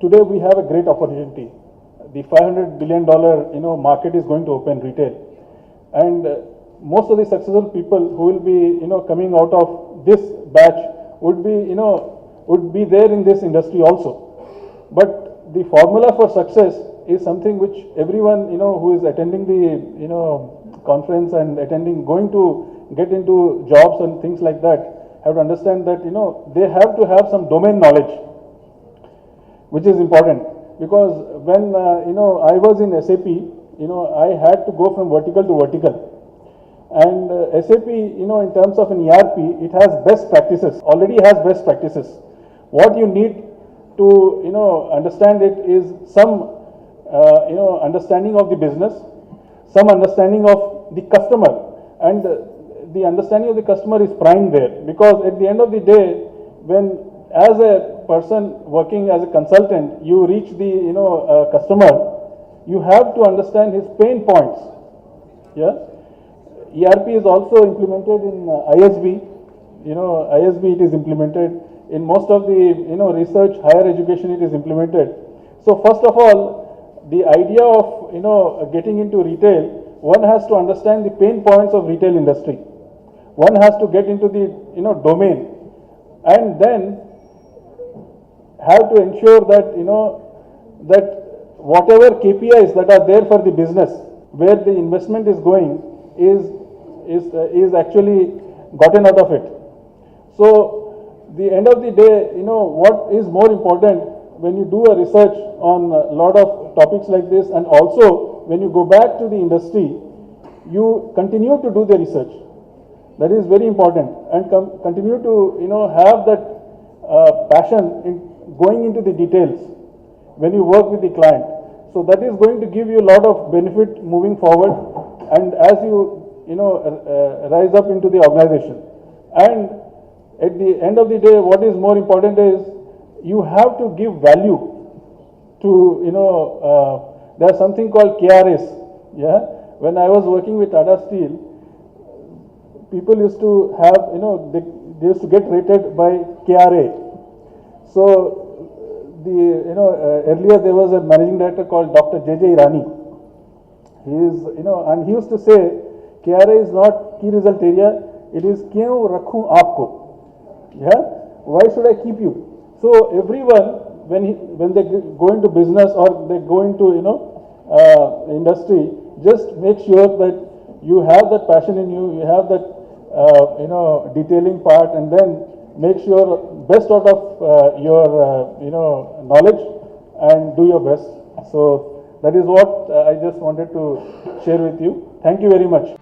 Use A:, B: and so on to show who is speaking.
A: today we have a great opportunity. The $500 billion market is going to open retail, and most of the successful people who will be coming out of this batch would be there in this industry also. But the formula for success is something which everyone who is attending the conference and going to get into jobs and things like that have to understand that they have to have some domain knowledge, which is important, because when I was in SAP, I had to go from vertical to vertical, and SAP in terms of an ERP, it has best practices, already has best practices. What you need to understand it is some understanding of the business, some understanding of the customer, and the understanding of the customer is prime there, because at the end of the day, when as a person working as a consultant, you reach the customer, you have to understand his pain points. Yeah, ERP is also implemented in ISB. ISB it is implemented in most of the research, higher education it is implemented. So first of all, the idea of getting into retail, one has to understand the pain points of retail industry. One has to get into the domain, and then have to ensure that that whatever KPIs that are there for the business, where the investment is going, is actually gotten out of it. So the end of the day, what is more important when you do a research on a lot of topics like this, and also when you go back to the industry, you continue to do the research. That is very important, and continue to have that passion in going into the details when you work with the client. So that is going to give you a lot of benefit moving forward, and as you rise up into the organization. And at the end of the day, what is more important is you have to give value to there's something called KRAs. Yeah, when I was working with Tata Steel, people used to have they used to get rated by KRA. So the earlier there was a managing director called Dr. J.J. Irani. He is and he used to say KRA is not key result area, it is kyun rakhu aapko. Yeah, why should I keep you? So everyone, when they go into business or they go into industry, just make sure that you have that passion in you, you have that detailing part, and then make sure best out of your knowledge and do your best. So that is what I just wanted to share with you. Thank you very much.